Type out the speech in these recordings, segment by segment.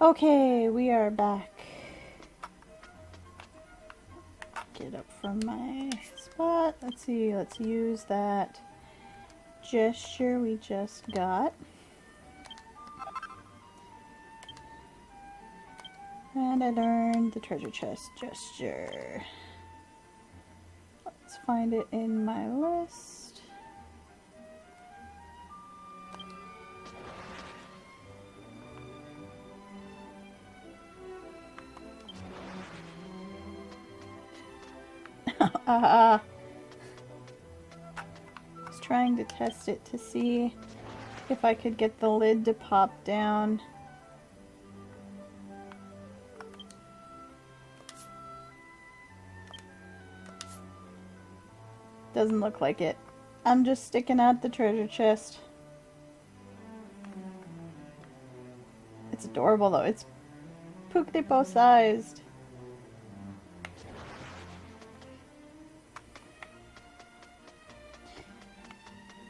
Okay, we are back. Get up from my spot. Let's see, let's use that gesture we just got. And I learned the treasure chest gesture. Let's find it in my list. I was trying to test it to see if I could get the lid to pop down. Doesn't look like it. I'm just sticking out the treasure chest. It's adorable though. It's Pukdipo sized.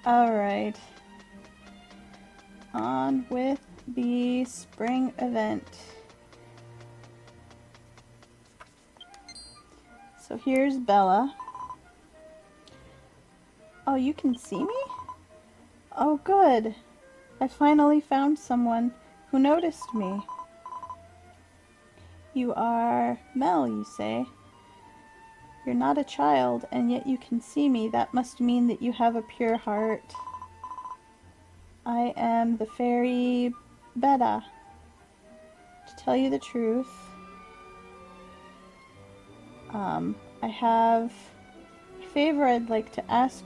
Alright. On with the spring event. So here's Bella. Oh, you can see me? Oh, good. I finally found someone who noticed me. You are Mel, you say? You're not a child, and yet you can see me. That must mean that you have a pure heart. I am the fairy Betta. To tell you the truth, I have a favor I'd like to ask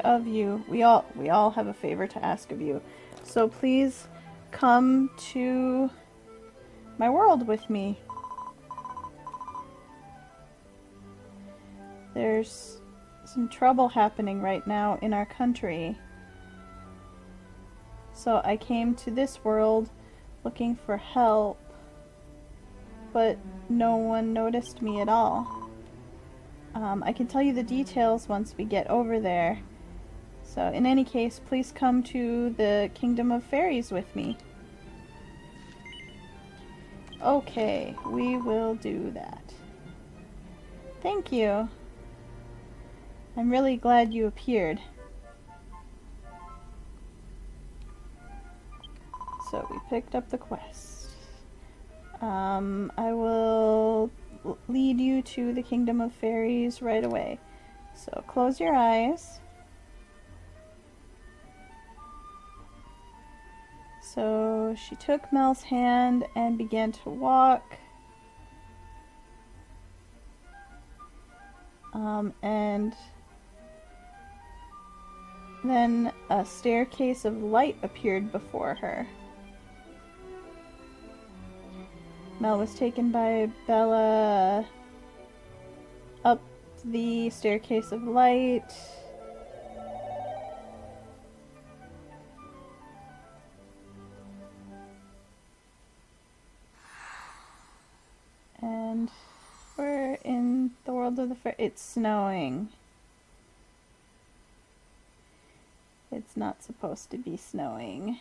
of you. We all have a favor to ask of you. So please come to my world with me. There's some trouble happening right now in our country. So I came to this world looking for help, but no one noticed me at all. I can tell you the details once we get over there. So in any case, please come to the Kingdom of Fairies with me. Okay, we will do that. Thank you. I'm really glad you appeared. So we picked up the quest. I will lead you to the Kingdom of Fairies right away. So close your eyes. So she took Mel's hand and began to walk. And then a staircase of light appeared before her. Mel was taken by Bella up the staircase of light. And we're in the world of the fairies. It's snowing. It's not supposed to be snowing.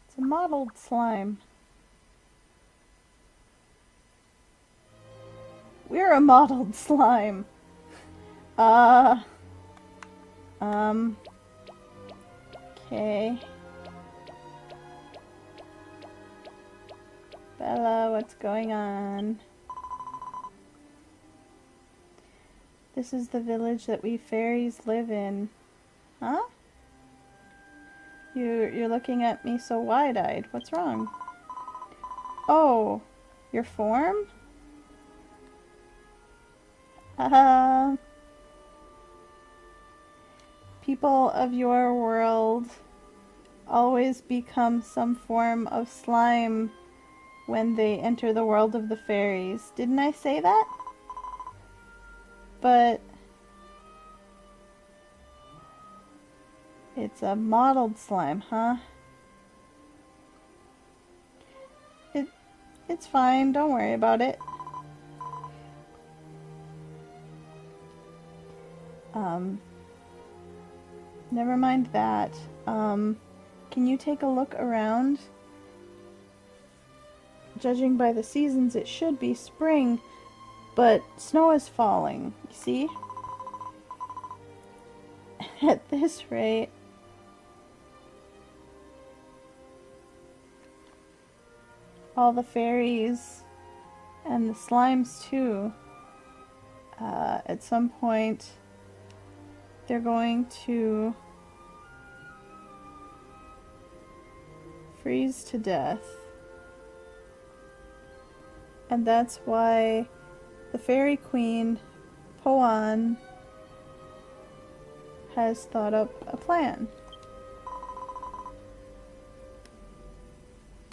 It's a mottled slime. We're a mottled slime. Okay. Bella, what's going on? This is the village that we fairies live in. Huh? You're looking at me so wide-eyed. What's wrong? Oh, your form? People of your world always become some form of slime when they enter the world of the fairies. Didn't I say that? But It's a mottled slime, huh? It's fine, don't worry about it. Never mind that. Can you take a look around? Judging by the seasons, it should be spring, but snow is falling, you see? At this rate... all the fairies and the slimes too, at some point they're going to freeze to death. And that's why the fairy queen, Poan, has thought up a plan.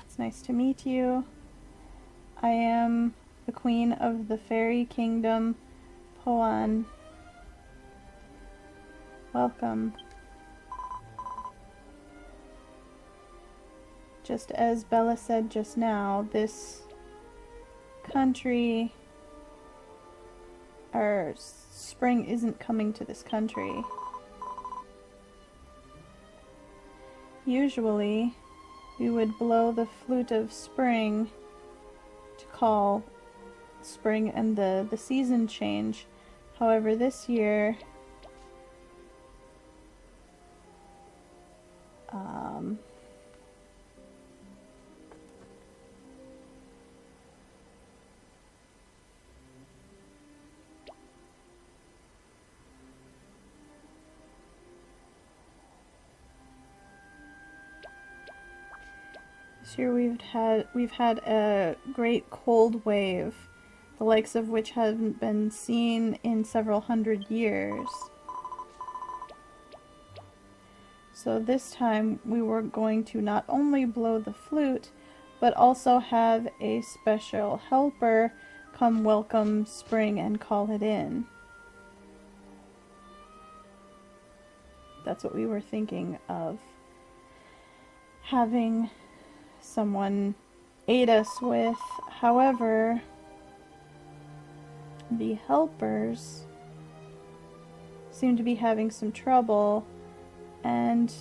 It's nice to meet you. I am the queen of the fairy kingdom, Poan. Welcome. Just as Bella said just now, this country, or spring isn't coming to this country. Usually, we would blow the flute of spring to call spring and the season change. However, this year, this year we've had a great cold wave, the likes of which haven't been seen in several hundred years. So this time we were going to not only blow the flute, but also have a special helper come welcome spring and call it in. That's what we were thinking of, having someone aid us with. However, the helpers seem to be having some trouble and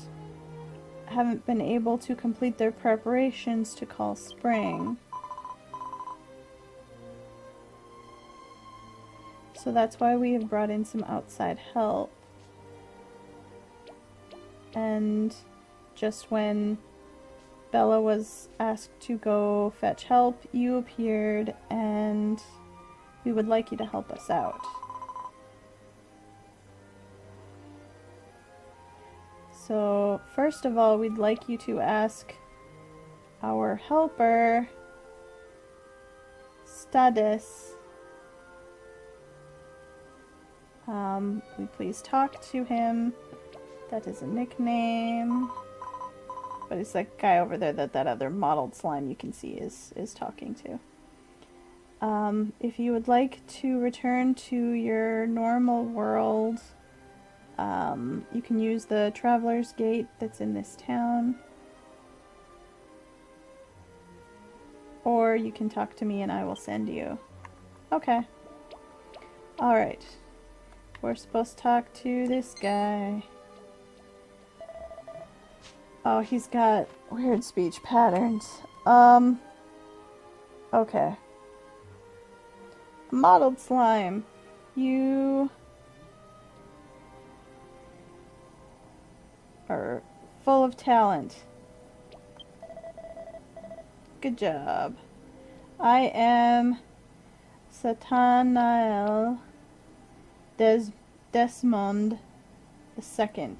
haven't been able to complete their preparations to call spring. So that's why we have brought in some outside help. And just when Bella was asked to go fetch help, you appeared, and we would like you to help us out. So, first of all, we'd like you to ask our helper, Stadis, we please talk to him. That is a nickname. But it's that guy over there that other mottled slime you can see is talking to. If you would like to return to your normal world, you can use the Traveler's Gate that's in this town. Or you can talk to me and I will send you. Okay. Alright. We're supposed to talk to this guy. Oh, he's got weird speech patterns. Okay. Mottled slime. You are full of talent. Good job. I am Satanael Desmond II.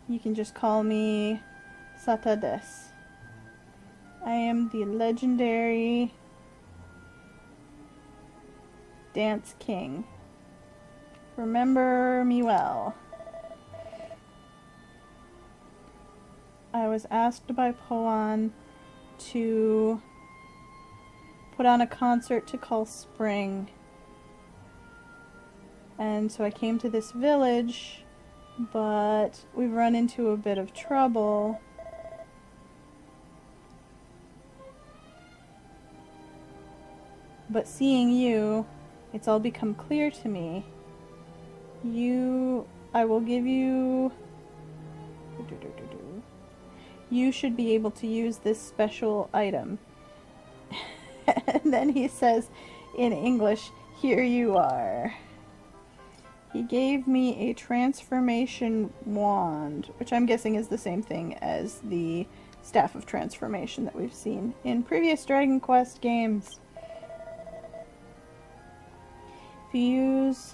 You can just call me Satades. I am the legendary Dance King. Remember me well. I was asked by Poan to put on a concert to call spring. And so I came to this village but we've run into a bit of trouble. But seeing you, it's all become clear to me. I will give you... You should be able to use this special item. And then he says in English, here you are. He gave me a transformation wand, which I'm guessing is the same thing as the Staff of Transformation that we've seen in previous Dragon Quest games. If you use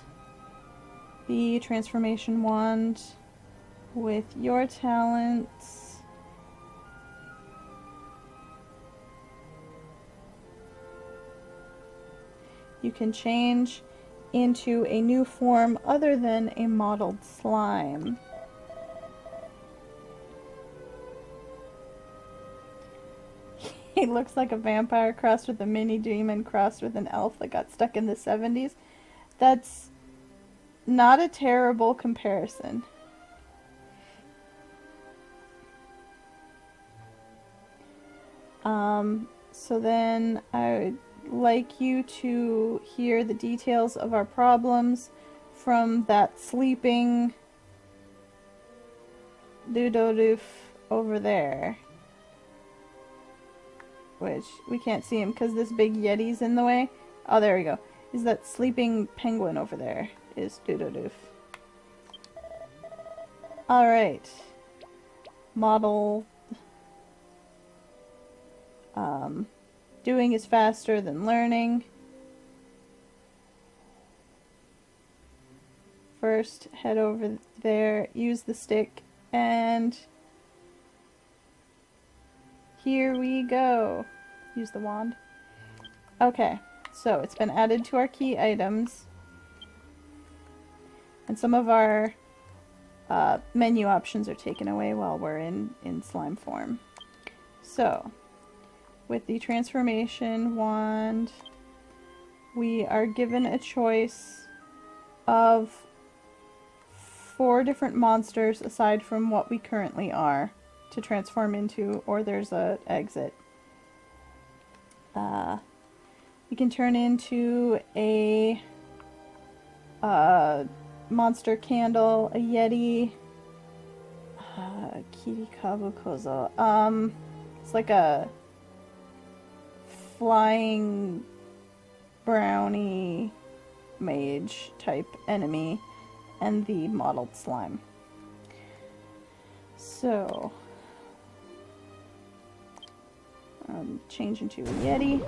the transformation wand with your talents, you can change into a new form other than a modeled slime. He looks like a vampire crossed with a mini demon crossed with an elf that got stuck in the 70s. That's not a terrible comparison. So then I would like you to hear the details of our problems from that sleeping Dudodoof over there. Which, we can't see him because this big Yeti's in the way. Oh, there we go. Is that sleeping penguin over there, is Dudodoof. Alright. Model. Doing is faster than learning. First, head over there, use the stick, and here we go. Use the wand. Okay, so it's been added to our key items. And some of our menu options are taken away while we're in slime form. So, with the transformation wand, we are given a choice of 4 different monsters aside from what we currently are to transform into, or there's a exit. We can turn into a monster candle, a yeti, kirikabu kozo. It's like a flying brownie mage type enemy, and the modeled slime. So, change into a yeti.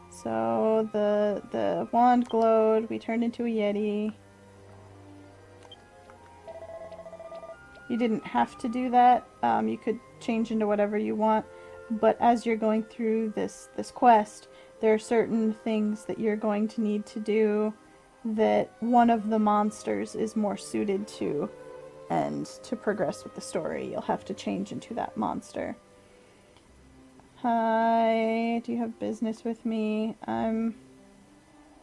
So the wand glowed, we turned into a yeti. You didn't have to do that. You could change into whatever you want, but as you're going through this quest, there are certain things that you're going to need to do that one of the monsters is more suited to, and to progress with the story, you'll have to change into that monster. Hi, do you have business with me? I'm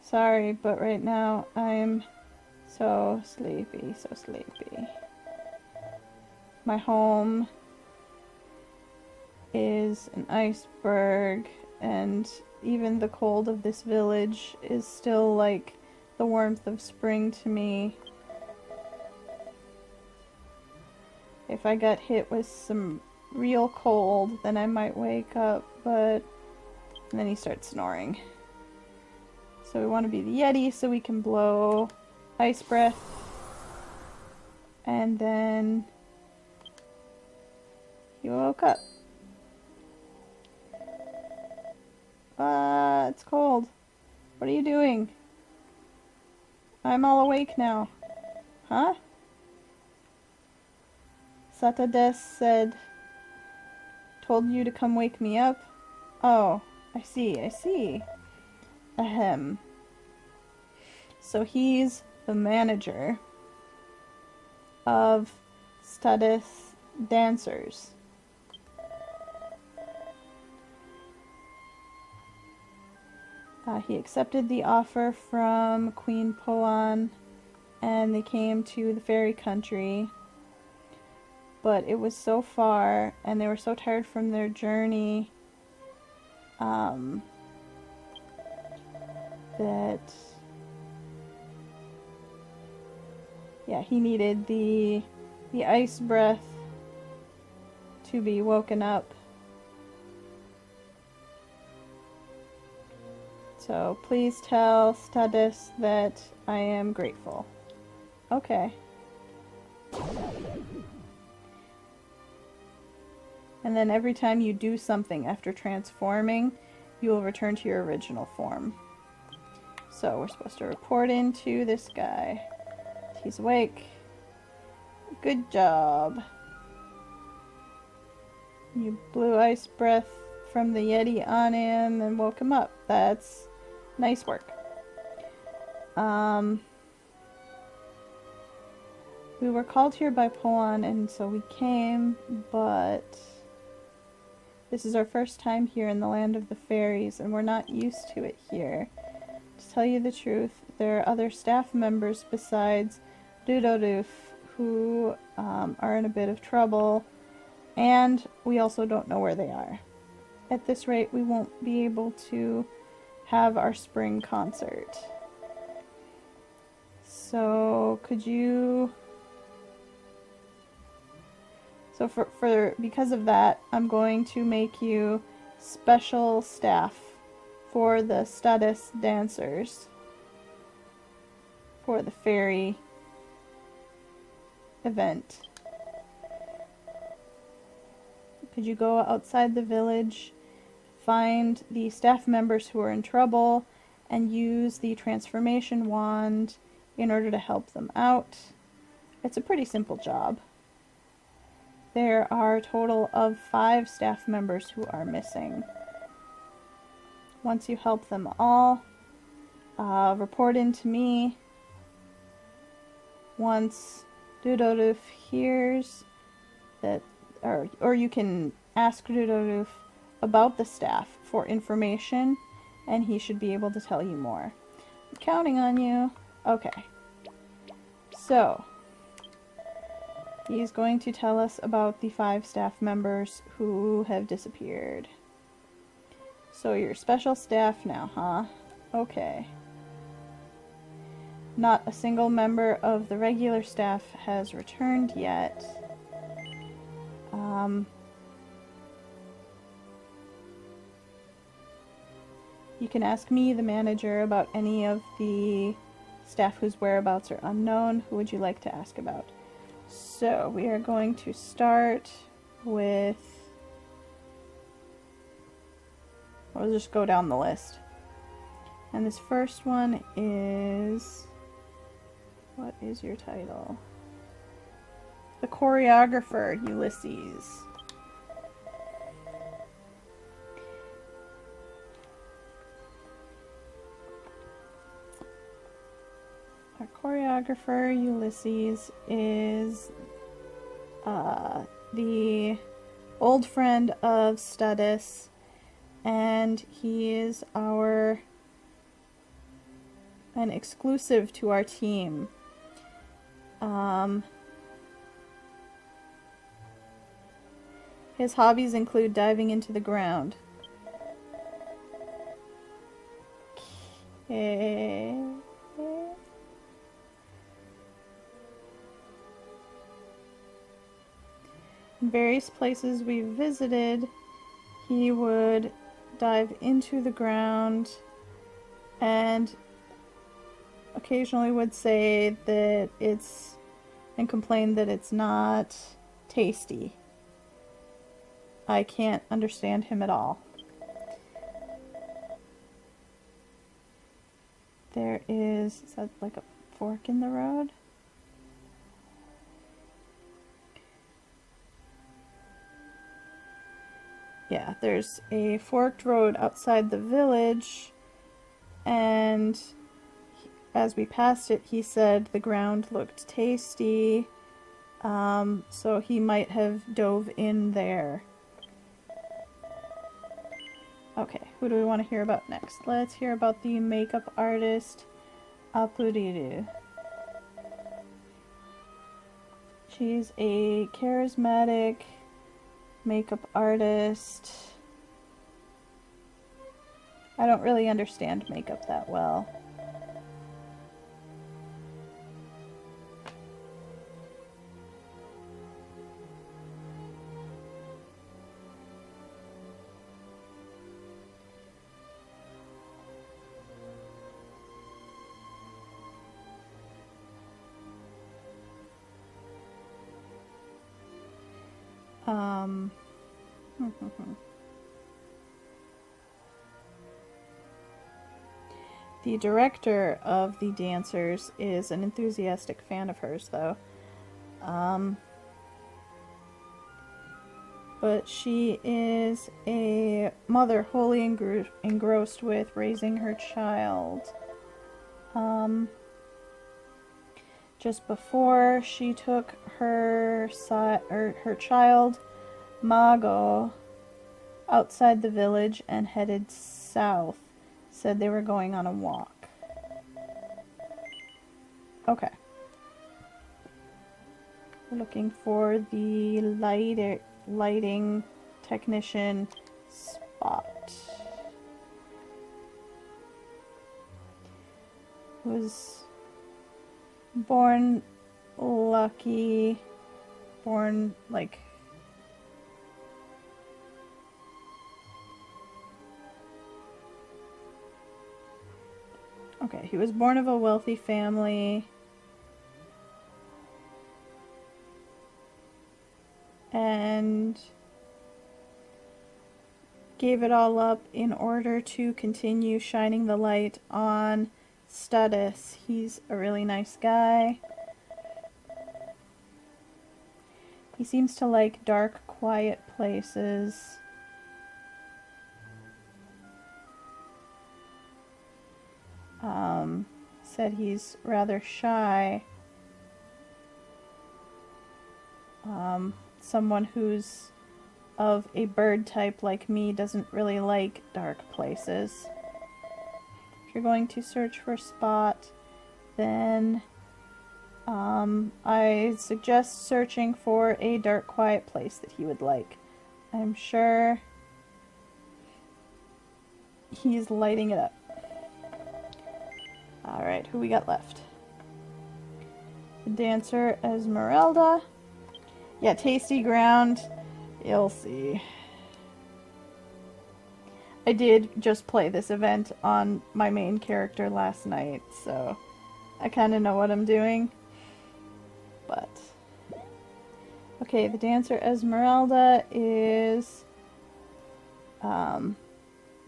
sorry, but right now I'm so sleepy, so sleepy. My home is an iceberg, and even the cold of this village is still like the warmth of spring to me. If I got hit with some real cold, then I might wake up, but... And then he starts snoring. So we want to be the Yeti so we can blow ice breath. And then... He woke up. It's cold. What are you doing? I'm all awake now. Huh? Satades said, told you to come wake me up? Oh, I see, I see. Ahem. So he's the manager of Stades dancers. He accepted the offer from Queen Poan, and they came to the fairy country. But it was so far, and they were so tired from their journey, that, yeah, he needed the ice breath to be woken up. So please tell Stadis that I am grateful. Okay. And then every time you do something after transforming, you will return to your original form. So we're supposed to report into this guy. He's awake. Good job. You blew ice breath from the Yeti on him and woke him up. That's nice work. We were called here by Poan, and so we came, but this is our first time here in the land of the fairies, and we're not used to it here. To tell you the truth, there are other staff members besides Dudodoof who are in a bit of trouble, and we also don't know where they are. At this rate, we won't be able to have our spring concert. So, could you... So because of that, I'm going to make you special staff for the Stadis dancers for the fairy event. Could you go outside the village, find the staff members who are in trouble, and use the transformation wand in order to help them out? It's a pretty simple job. There are a total of 5 staff members who are missing. Once you help them all, report in to me. Once Dudodoof hears that, or you can ask Dudodoof about the staff for information, and he should be able to tell you more. I'm counting on you. Okay. So, he's going to tell us about the 5 staff members who have disappeared. So you're special staff now, huh? Okay. Not a single member of the regular staff has returned yet. You can ask me, the manager, about any of the staff whose whereabouts are unknown. Who would you like to ask about? So, we are going to start with... We'll just go down the list. And this first one is... What is your title? The choreographer, Ulysses. Our choreographer, Ulysses, is the old friend of Stadis, and he is an exclusive to our team. His hobbies include diving into the ground. Okay. In various places we visited, he would dive into the ground and occasionally would say that and complain that it's not tasty. I can't understand him at all. Is that like a fork in the road? Yeah, there's a forked road outside the village, and as we passed it, he said the ground looked tasty, so he might have dove in there. Okay, who do we want to hear about next? Let's hear about the makeup artist, Apuriru. She's a charismatic makeup artist. I don't really understand makeup that well. The director of the dancers is an enthusiastic fan of hers, though. But she is a mother wholly engrossed with raising her child. Just before she took her child, Mago, outside the village and headed south, said they were going on a walk. Okay. We're looking for the lighting technician spot. Was born lucky, born like okay, he was born of a wealthy family and gave it all up in order to continue shining the light on Status. He's a really nice guy. He seems to like dark, quiet places. Said he's rather shy. Someone who's of a bird type like me doesn't really like dark places. If you're going to search for a spot, then I suggest searching for a dark, quiet place that he would like. I'm sure he's lighting it up. Alright, who we got left? The dancer Esmeralda. Yeah, tasty ground. You'll see. I did just play this event on my main character last night, so I kind of know what I'm doing. But okay, the dancer Esmeralda is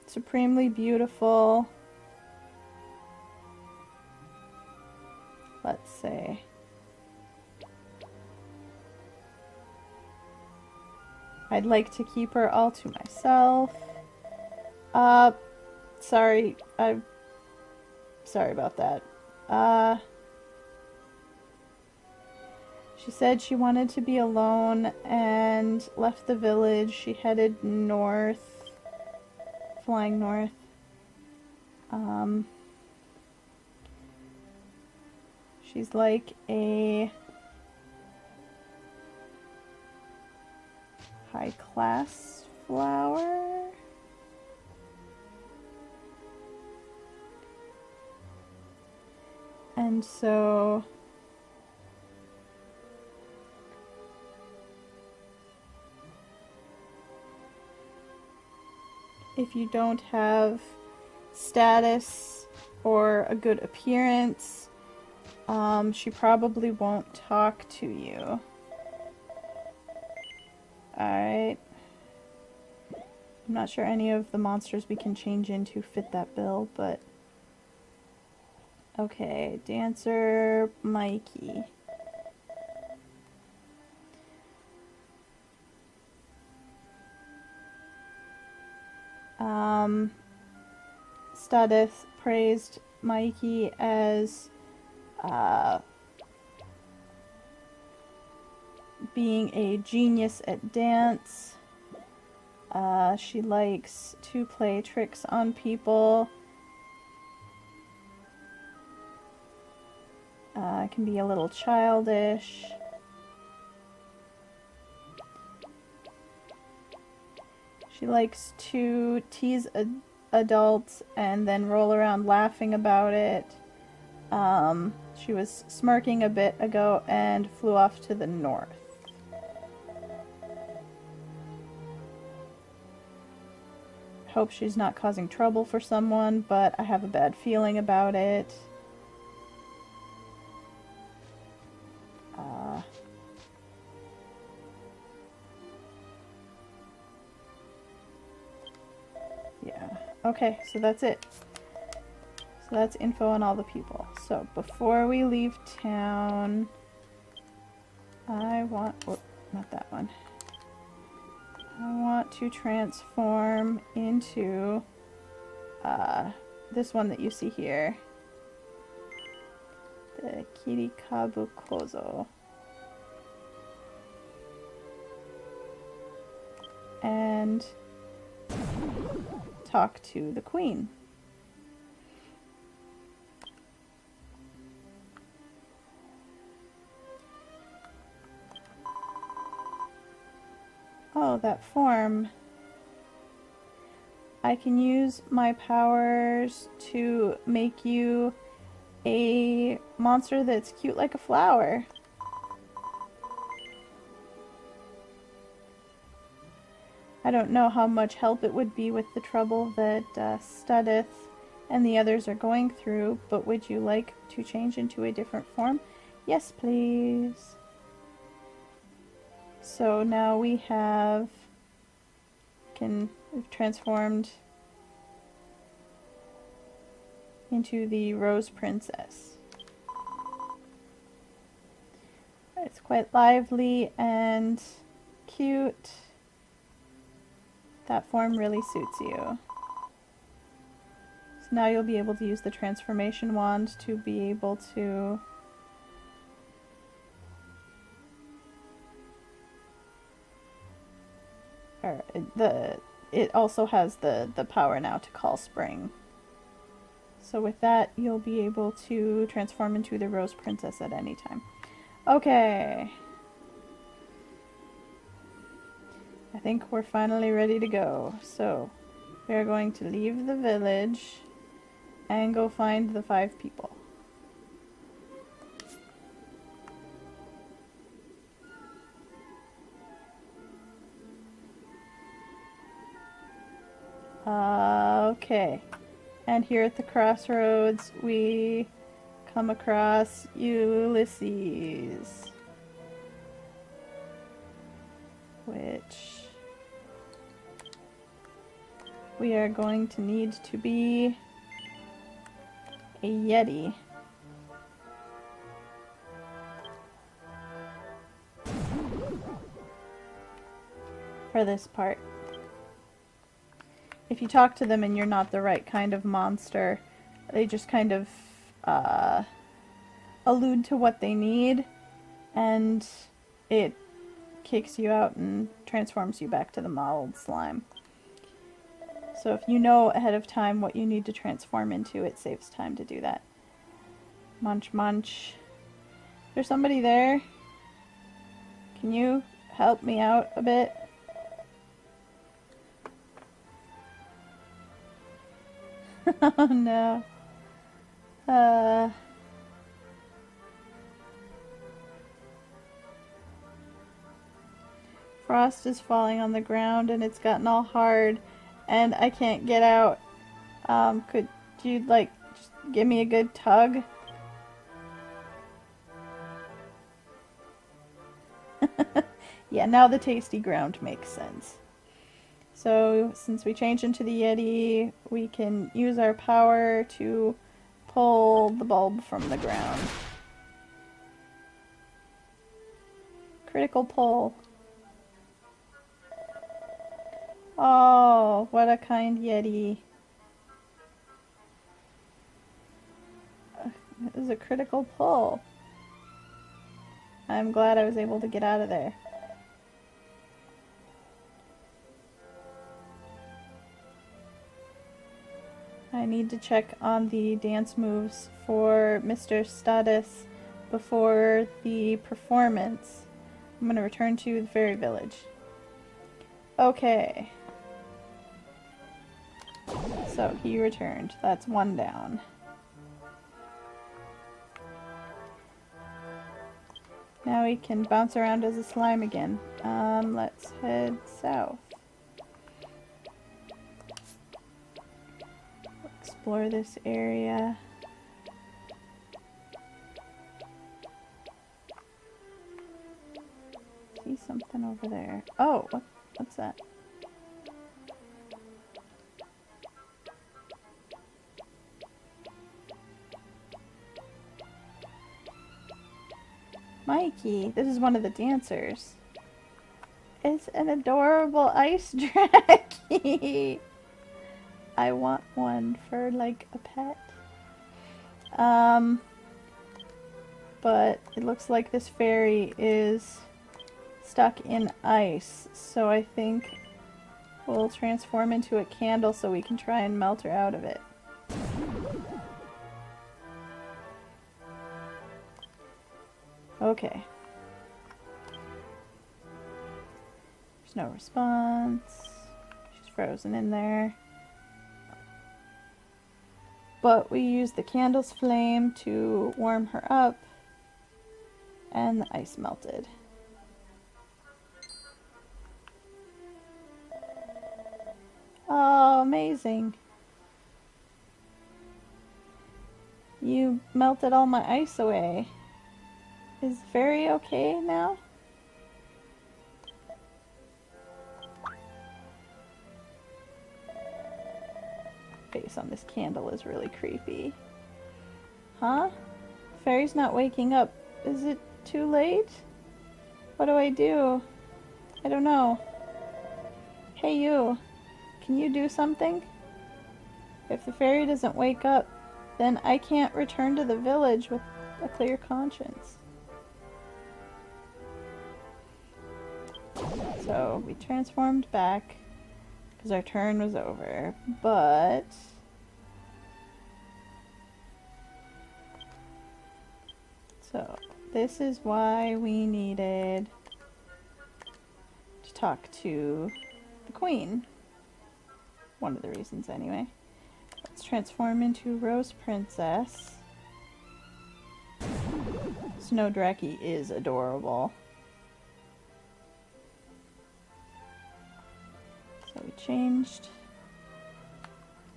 supremely beautiful. Let's say I'd like to keep her all to myself. Sorry, sorry about that. She said she wanted to be alone and left the village. She headed north, flying north. She's like a high-class flower. And so if you don't have status or a good appearance, she probably won't talk to you. Alright. I'm not sure any of the monsters we can change into fit that bill, but okay, dancer Mikey. Studith praised Mikey as being a genius at dance. She likes to play tricks on people. Can be a little childish. She likes to tease adults and then roll around laughing about it. She was smirking a bit ago and flew off to the north. Hope she's not causing trouble for someone, but I have a bad feeling about it. Yeah. Okay, so that's it. So that's info on all the people. So before we leave town, I want... Oh, not that one. I want to transform into this one that you see here. The Kirikabu Kozo. And talk to the queen. Oh, that form. I can use my powers to make you a monster that's cute like a flower. I don't know how much help it would be with the trouble that Studith and the others are going through, but would you like to change into a different form? Yes, please. So now we have, we've transformed into the Rose Princess. It's quite lively and cute. That form really suits you. So now you'll be able to use the transformation wand to be able to it also has the power now to call spring. So with that, you'll be able to transform into the Rose Princess at any time. Okay. I think we're finally ready to go. So we are going to leave the village and go find the 5 people. Okay. And here at the crossroads, we come across Ulysses. Which we are going to need to be a Yeti. For this part. If you talk to them and you're not the right kind of monster, they just kind of allude to what they need, and it kicks you out and transforms you back to the modeled slime. So if you know ahead of time what you need to transform into, it saves time to do that. Munch, munch. Is there somebody there? Can you help me out a bit? Oh no. Frost is falling on the ground and it's gotten all hard and I can't get out. Could you like just give me a good tug? Yeah, now the tasty ground makes sense. So since we changed into the Yeti, we can use our power to pull the bulb from the ground. Critical pull. Oh, what a kind Yeti. It was a critical pull. I'm glad I was able to get out of there. I need to check on the dance moves for Mr. Status before the performance. I'm going to return to the fairy village. Okay. So he returned. That's one down. Now we can bounce around as a slime again. Let's head south. Explore this area. See something over there. Oh, what's that? Mikey, this is one of the dancers. It's an adorable ice dracky. I want one for like a pet. But it looks like this fairy is stuck in ice, so I think we'll transform into a candle so we can try and melt her out of it. Okay. There's no response. She's frozen in there. But we use the candle's flame to warm her up, and the ice melted. Oh, amazing. You melted all my ice away. Is the fairy okay now? Face on this candle is really creepy. Huh? Fairy's not waking up. Is it too late? What do I do? I don't know. Hey you, can you do something? If the fairy doesn't wake up, then I can't return to the village with a clear conscience. So we transformed back because our turn was over, but so this is why we needed to talk to the queen. One of the reasons anyway. Let's transform into Rose Princess. Snow Dracky is adorable. So we changed.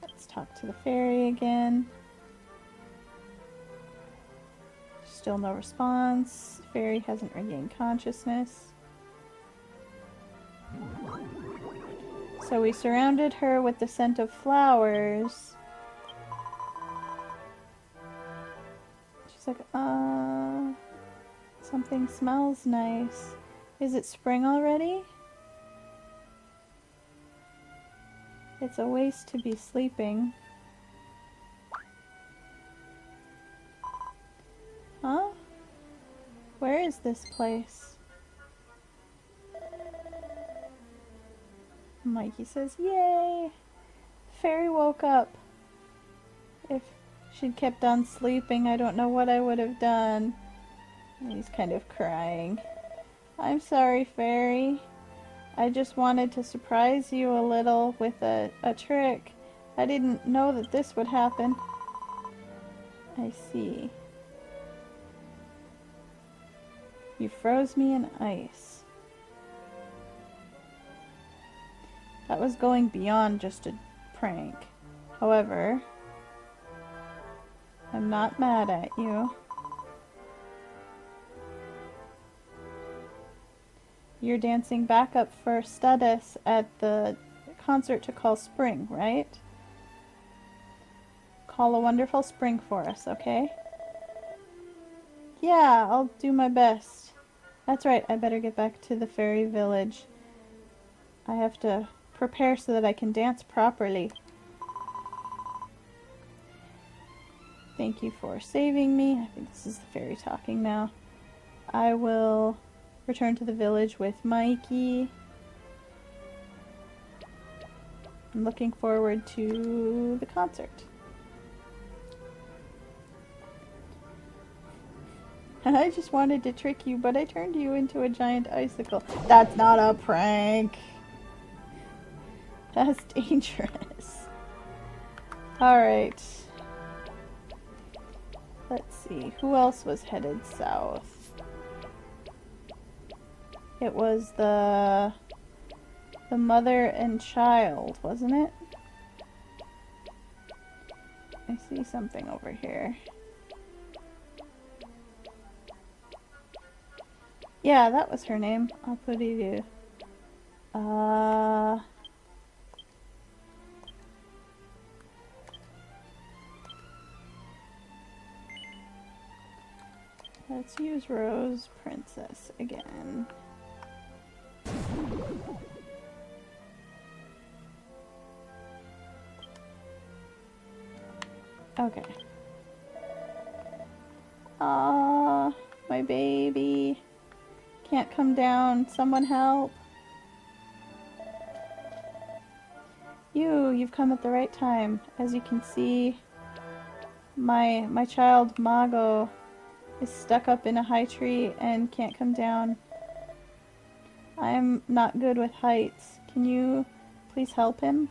Let's talk to the fairy again. Still no response. Fairy hasn't regained consciousness. So we surrounded her with the scent of flowers. She's like, something smells nice. Is it spring already? It's a waste to be sleeping. Huh? Where is this place? Mikey says, yay! Fairy woke up. If she'd kept on sleeping, I don't know what I would have done. And he's kind of crying. I'm sorry, Fairy. I just wanted to surprise you a little with a trick. I didn't know that this would happen. I see. You froze me in ice. That was going beyond just a prank. However, I'm not mad at you. You're dancing backup for Studis at the concert to call spring, right? Call a wonderful spring for us, okay? Yeah, I'll do my best. That's right, I better get back to the fairy village. I have to prepare so that I can dance properly. Thank you for saving me. I think this is the fairy talking now. I will return to the village with Mikey. I'm looking forward to the concert. I just wanted to trick you, but I turned you into a giant icicle. That's not a prank. That's dangerous. Alright. Let's see. Who else was headed south? It was the mother and child, wasn't it? I see something over here. Yeah, that was her name. I'll put it to... Let's use Rose Princess again. Okay. Ah, my baby. Can't come down. Someone help. You've come at the right time. As you can see, my child Mago is stuck up in a high tree and can't come down. I'm not good with heights. Can you please help him?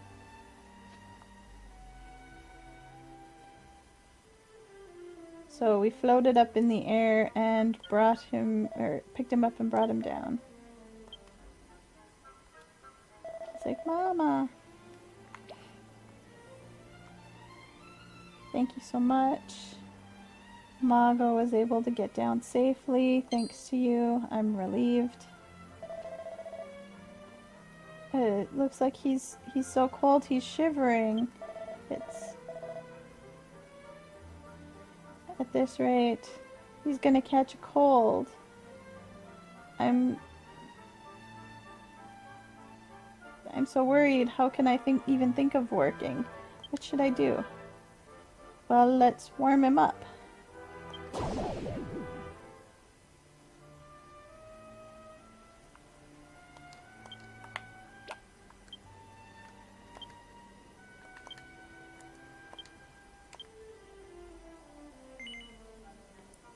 So we floated up in the air and brought him, or picked him up and brought him down. He's like, Mama. Thank you so much. Mago was able to get down safely thanks to you. I'm relieved. It looks like he's so cold he's shivering. It's at this rate he's gonna catch a cold. I'm so worried. How can I even think of working? What should I do? Well, let's warm him up.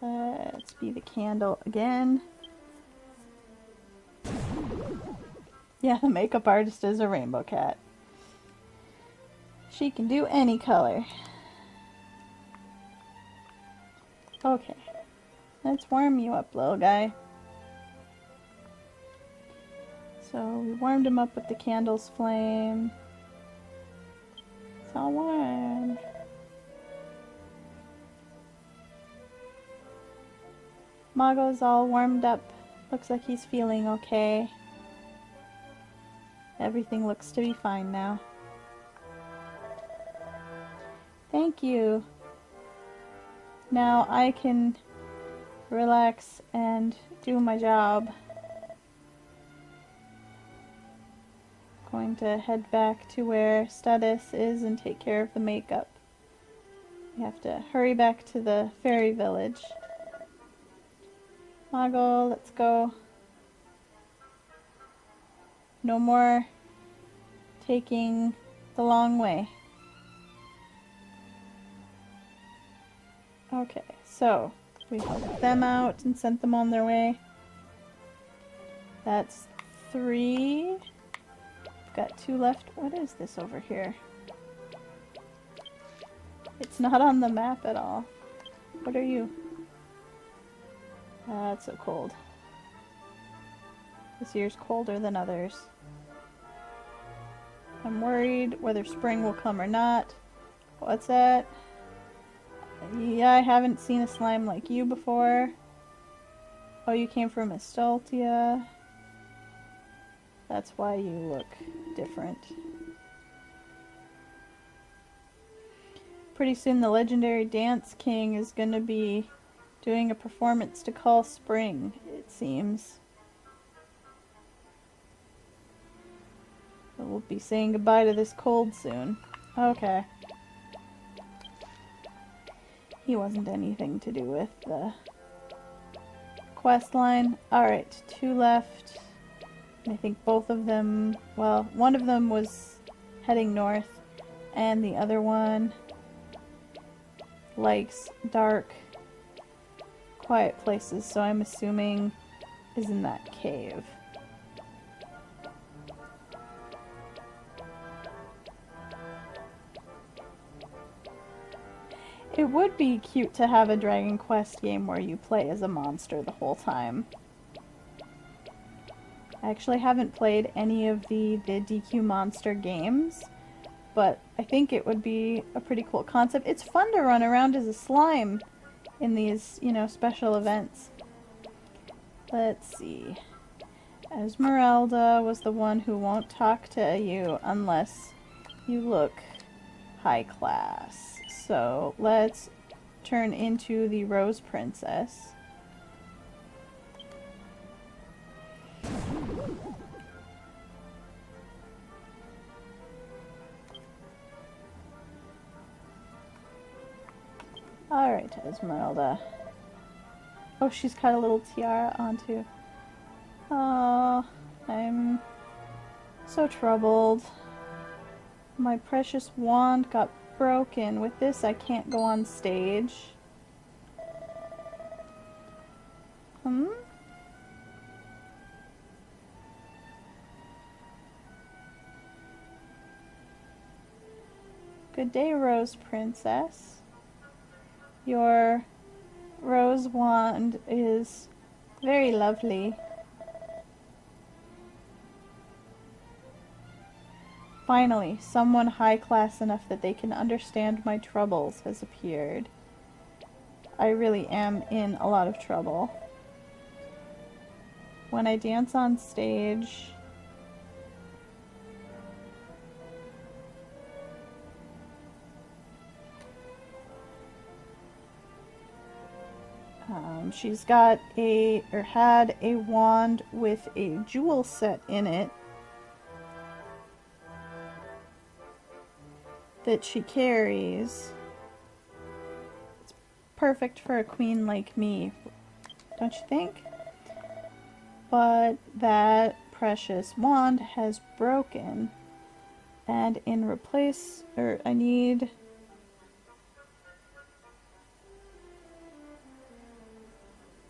Let's be the candle again. Yeah, the makeup artist is a rainbow cat. She can do any color. Okay, let's warm you up, little guy. So we warmed him up with the candle's flame. It's all warm. Mago's all warmed up. Looks like he's feeling okay. Everything looks to be fine now. Thank you. Now I can relax and do my job. Going to head back to where Studis is and take care of the makeup. We have to hurry back to the fairy village. Mago, let's go. No more taking the long way. Okay, so we helped them out and sent them on their way. That's 3. We've got 2 left. What is this over here? It's not on the map at all. What are you? It's so cold. This year's colder than others. I'm worried whether spring will come or not. What's that? Yeah, I haven't seen a slime like you before. Oh, you came from Estoltia. That's why you look different. Pretty soon the legendary Dance King is gonna be doing a performance to call spring, it seems. We'll be saying goodbye to this cold soon. Okay. He wasn't anything to do with the quest line. Alright, 2 left. I think both of them, well, one of them heading north, and the other one likes dark, quiet places, so I'm assuming is in that cave. It would be cute to have a Dragon Quest game where you play as a monster the whole time. I actually haven't played any of the DQ Monster games, but I think it would be a pretty cool concept. It's fun to run around as a slime in these, you know, special events. Let's see. Esmeralda was the one who won't talk to you unless you look high class. So let's turn into the Rose Princess. Alright, Esmeralda. Oh, she's got a little tiara on too. Oh, I'm so troubled. My precious wand got broken. With this, I can't go on stage. Good day, Rose Princess. Your rose wand is very lovely. Finally, someone high class enough that they can understand my troubles has appeared. I really am in a lot of trouble. When I dance on stage, she's got had a wand with a jewel set in it that she carries. It's perfect for a queen like me, don't you think? But that precious wand has broken, and in replace, I need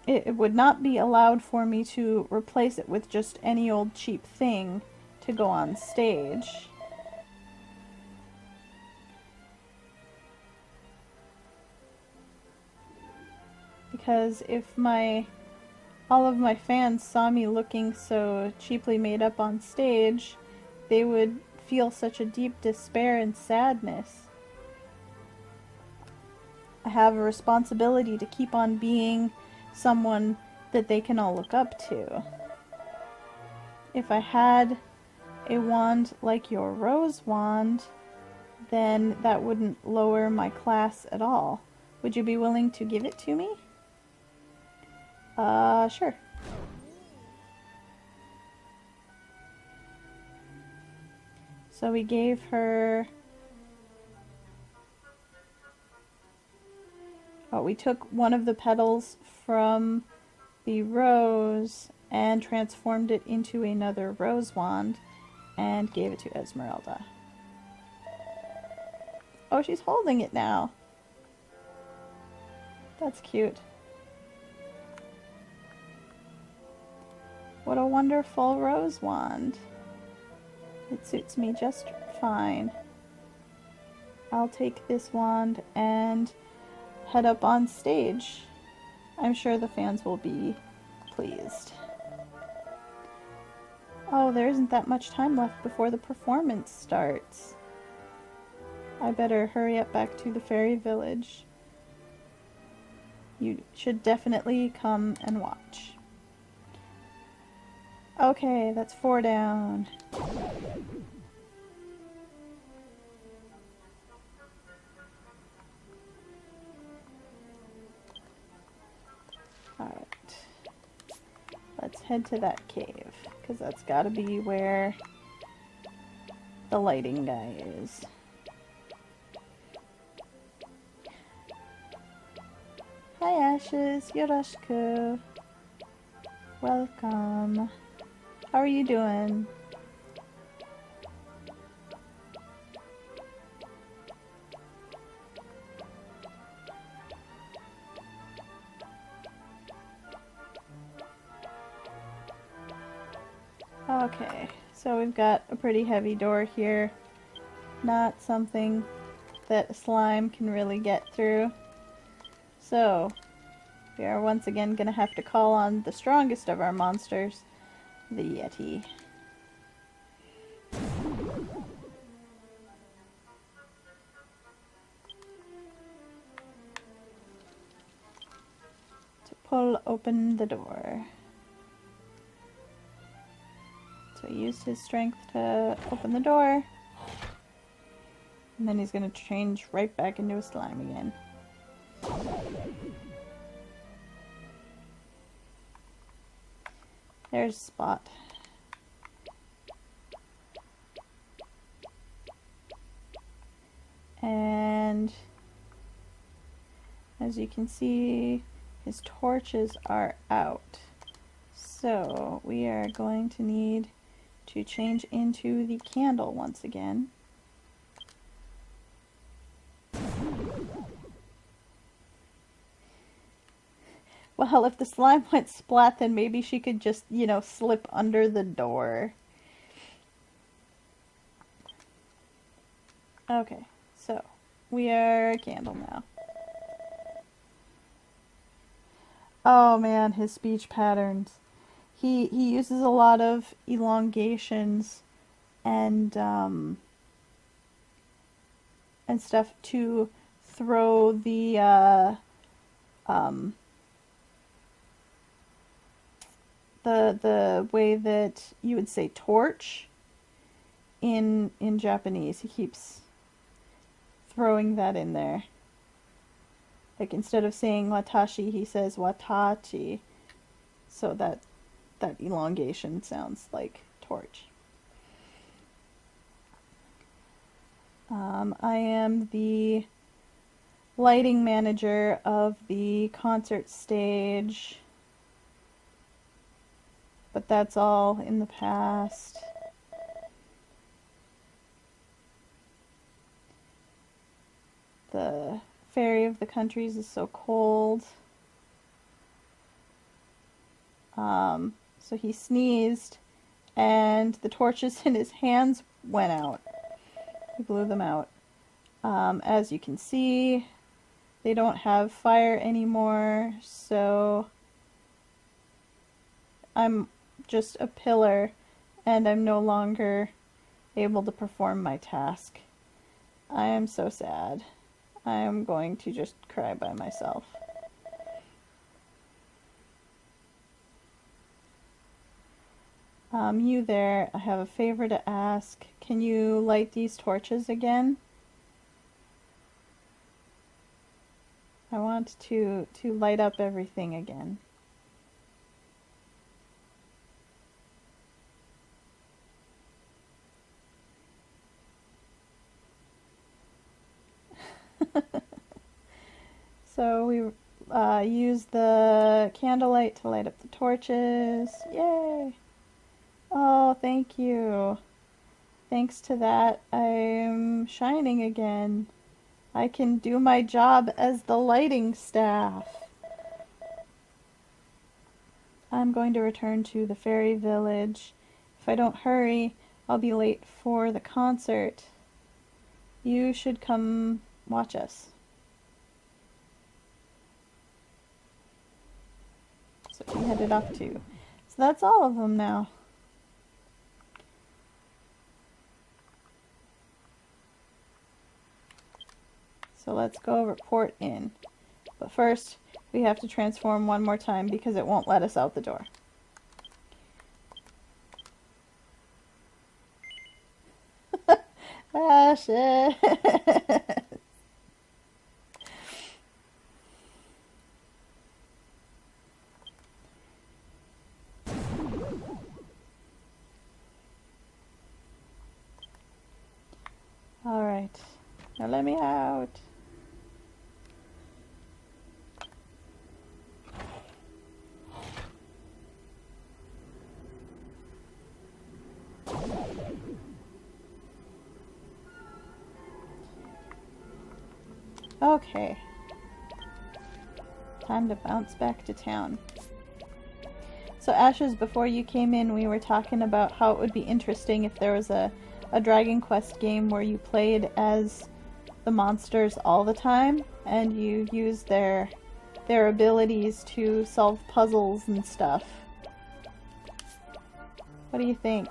it would not be allowed for me to replace it with just any old cheap thing to go on stage. Because if all of my fans saw me looking so cheaply made up on stage, they would feel such a deep despair and sadness. I have a responsibility to keep on being someone that they can all look up to. If I had a wand like your rose wand, then that wouldn't lower my class at all. Would you be willing to give it to me? Sure. So we gave her... Oh, we took one of the petals from the rose and transformed it into another rose wand and gave it to Esmeralda. Oh, she's holding it now. That's cute. What a wonderful rose wand. It suits me just fine. I'll take this wand and head up on stage. I'm sure the fans will be pleased. Oh, there isn't that much time left before the performance starts. I better hurry up back to the fairy village. You should definitely come and watch. Okay, that's 4 down. Alright. Let's head to that cave, because that's gotta be where the lighting guy is. Hi Ashes, Yoroshiku. Welcome. How are you doing? Okay, so we've got a pretty heavy door here. Not something that a slime can really get through. So, we are once again gonna have to call on the strongest of our monsters, the Yeti. To pull open the door. So he used his strength to open the door. And then he's gonna change right back into a slime again. There's Spot. And as you can see, his torches are out. So we are going to need to change into the candle once again. Well, if the slime went splat, then maybe she could just, you know, slip under the door. Okay, so we are a candle now. Oh man, his speech patterns. He uses a lot of elongations and stuff to throw the way that you would say torch in Japanese. He keeps throwing that in there. Like instead of saying watashi, he says watachi. So that elongation sounds like torch. I am the lighting manager of the concert stage. But that's all in the past. The Fairy of the Countries is so cold. So he sneezed and the torches in his hands went out. He blew them out. As you can see, they don't have fire anymore, so I'm just a pillar and I'm no longer able to perform my task. I am so sad. I am going to just cry by myself. You there, I have a favor to ask. Can you light these torches again? I want to light up everything again. So we use the candlelight to light up the torches. Yay! Oh, thank you. Thanks to that, I'm shining again. I can do my job as the lighting staff. I'm going to return to the fairy village. If I don't hurry, I'll be late for the concert. You should come watch us. So he headed off too. So that's all of them now. So let's go report in. But first, we have to transform one more time because it won't let us out the door. Ah, shit. Alright. Now let me out. Okay. Time to bounce back to town. So Ashes, before you came in, we were talking about how it would be interesting if there was a Dragon Quest game where you played as the monsters all the time, and you used their abilities to solve puzzles and stuff. What do you think?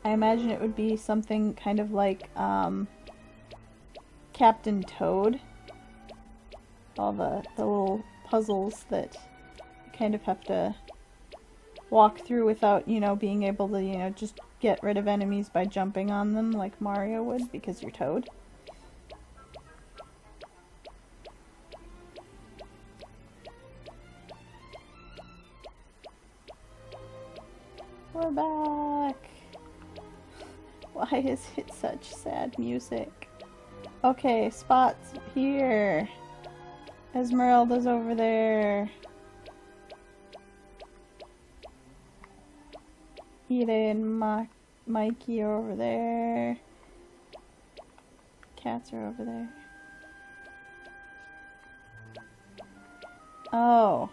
I imagine it would be something kind of like Captain Toad. All the little puzzles that you kind of have to walk through without, you know, being able to, you know, just get rid of enemies by jumping on them like Mario would because you're Toad. We're back! Why is it such sad music? Okay, Spot's here. Esmeralda's over there. Ida and Mikey are over there. Cats are over there. Oh,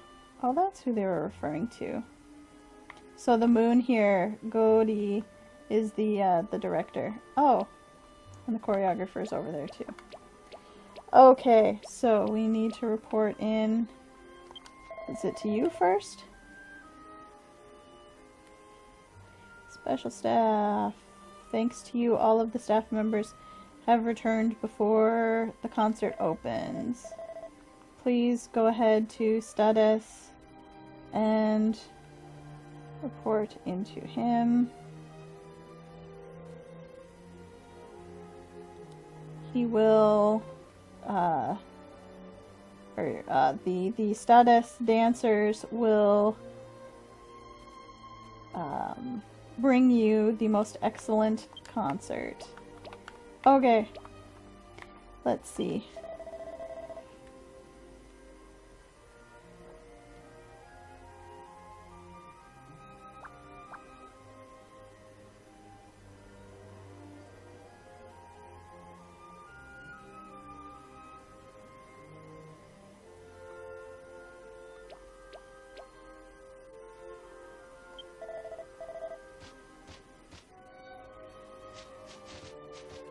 that's who they were referring to. So the moon here, Godi, is the director. Oh, and the choreographer's over there too. Okay, so we need to report in. Is it to you first? Special staff. Thanks to you, all of the staff members have returned before the concert opens. Please go ahead to status and report into him. He will, the status dancers will bring you the most excellent concert. Okay, let's see.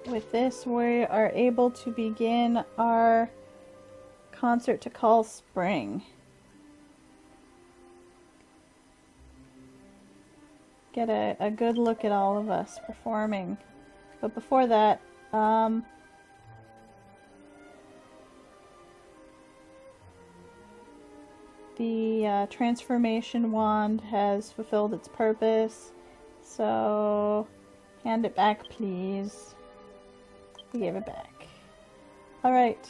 With this, we are able to begin our concert to call spring. Get a good look at all of us performing. But before that, the transformation wand has fulfilled its purpose. So, hand it back, please. We gave it back. Alright.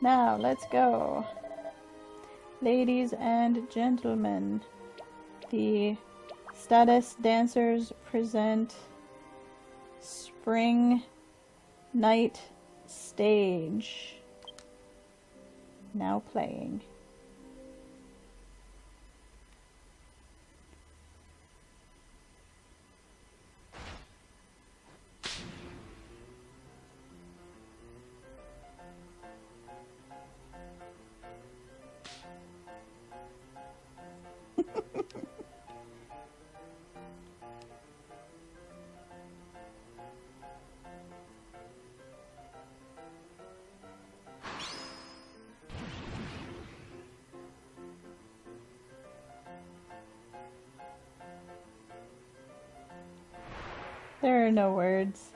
Now, let's go. Ladies and gentlemen, the status dancers present Spring Night Stage. Now playing. There are no words.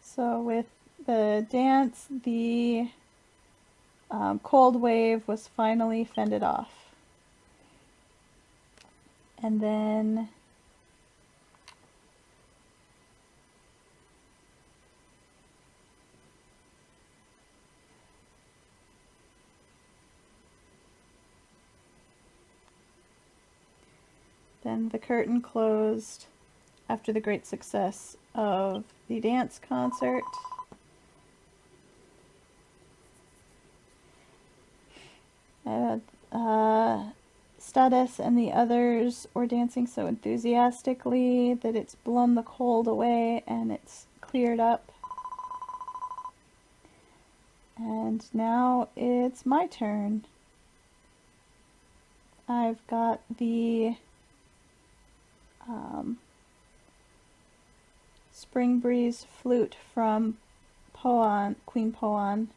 So with the dance, the cold wave was finally fended off. And then the curtain closed after the great success of the dance concert. Stardust and the others were dancing so enthusiastically that it's blown the cold away and it's cleared up. And now it's my turn. I've got the Spring Breeze flute from Queen Poan,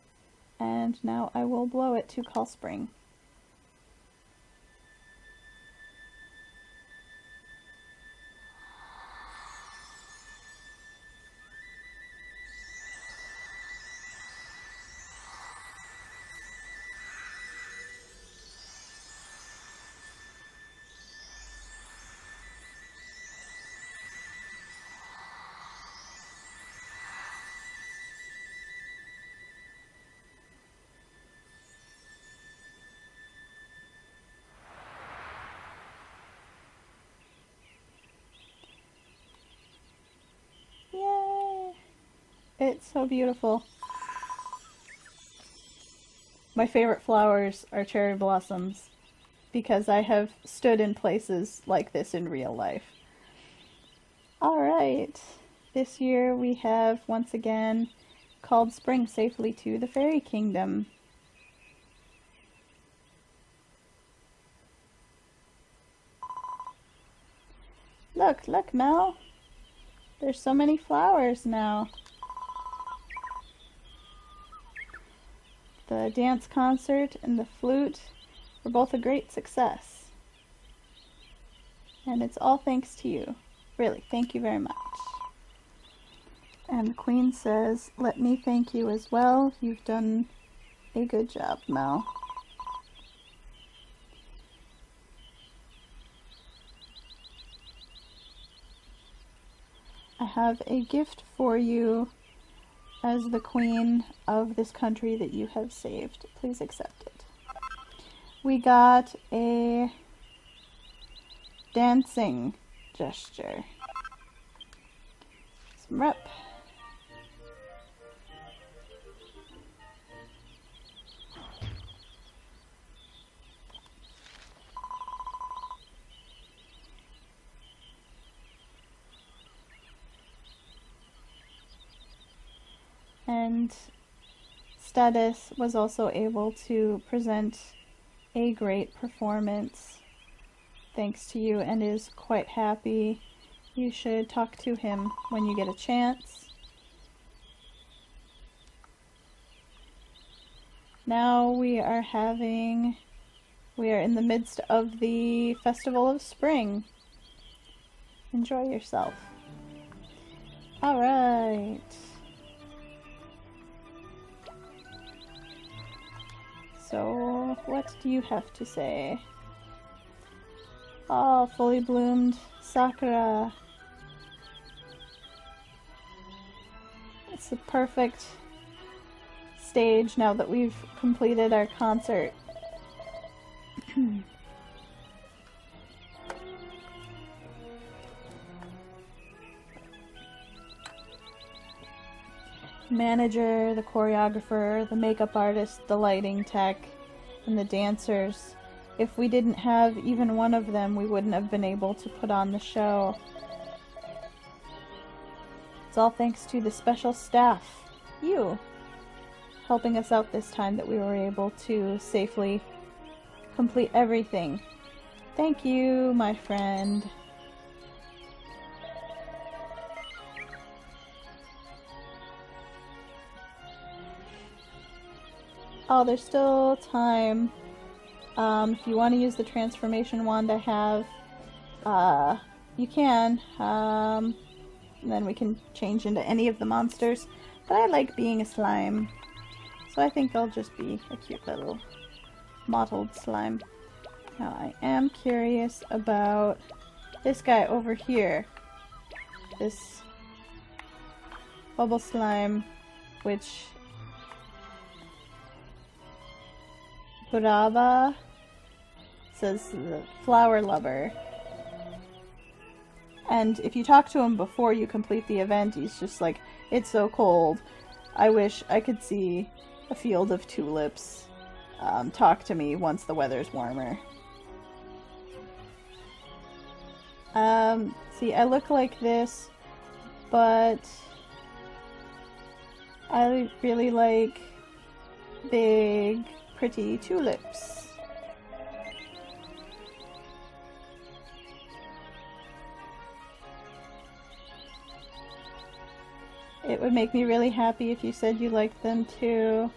and now I will blow it to call spring. Yay! It's so beautiful. My favorite flowers are cherry blossoms because I have stood in places like this in real life. Alright, this year we have once again called spring safely to the fairy kingdom. Look, look, Mel. There's so many flowers now. The dance concert and the flute were both a great success. And it's all thanks to you. Really, thank you very much. And the Queen says, let me thank you as well. You've done a good job, Mel. I have a gift for you as the Queen of this country that you have saved. Please accept it. We got a dancing gesture. Some rep. And Status was also able to present a great performance thanks to you and is quite happy. You should talk to him when you get a chance. Now we are in the midst of the Festival of Spring. Enjoy yourself. Alright. So, what do you have to say? Oh, fully bloomed sakura. It's the perfect stage now that we've completed our concert. Manager, the choreographer, the makeup artist, the lighting tech, and the dancers. If we didn't have even one of them, we wouldn't have been able to put on the show. It's all thanks to the special staff, you, helping us out this time that we were able to safely complete everything. Thank you, my friend. Oh, there's still time. If you want to use the transformation wand I have, you can. And then we can change into any of the monsters. But I like being a slime. So I think I'll just be a cute little mottled slime. Now I am curious about this guy over here. This bubble slime, which Buraba says the flower lover. And if you talk to him before you complete the event, he's just like, it's so cold. I wish I could see a field of tulips. Talk to me once the weather's warmer. See, I look like this, but I really like big, pretty tulips. It would make me really happy if you said you liked them too,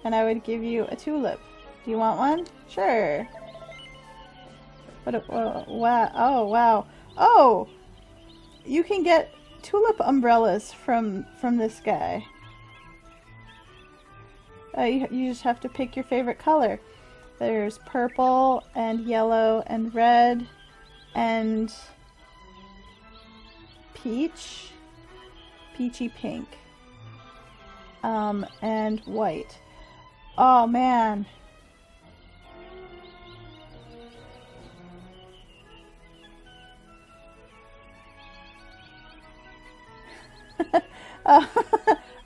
and I would give you a tulip. Do you want one? Sure. Wow. Oh, wow. Oh! You can get tulip umbrellas from this guy. You just have to pick your favorite color. There's purple and yellow and red and peach, peachy pink, and white. Oh man.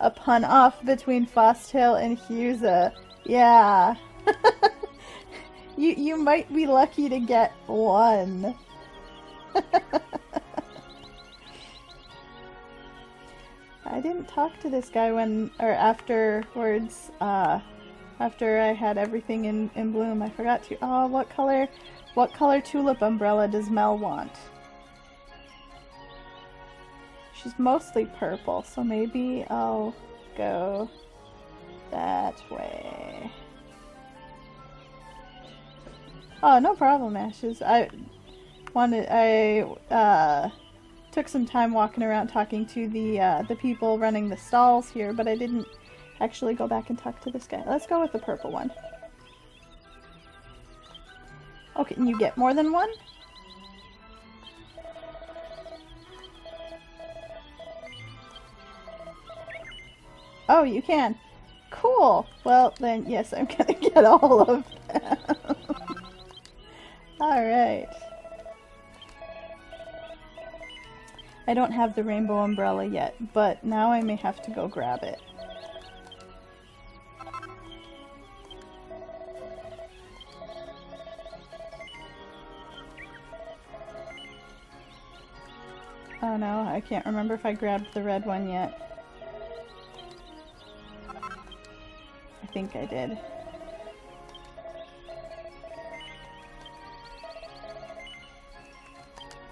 A pun off between Fosthale and Husa. Yeah. You might be lucky to get one. I didn't talk to this guy afterwards, after I had everything in bloom. I forgot to. Oh, what color tulip umbrella does Mel want? She's mostly purple, so maybe I'll go that way. Oh, no problem, Ashes. I took some time walking around talking to the people running the stalls here, but I didn't actually go back and talk to this guy. Let's go with the purple one. Oh, can you get more than one? Oh, you can. Cool. Well, then, yes, I'm gonna get all of them. Alright. I don't have the rainbow umbrella yet, but now I may have to go grab it. Oh no, I can't remember if I grabbed the red one yet. I think I did.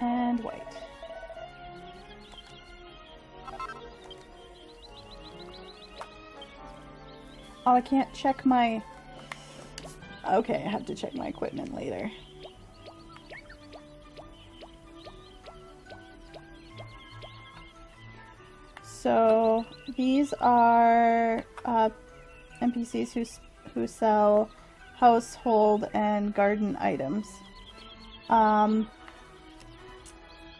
And white. Oh, I can't check my... Okay, I have to check my equipment later. So, these are NPCs who sell household and garden items.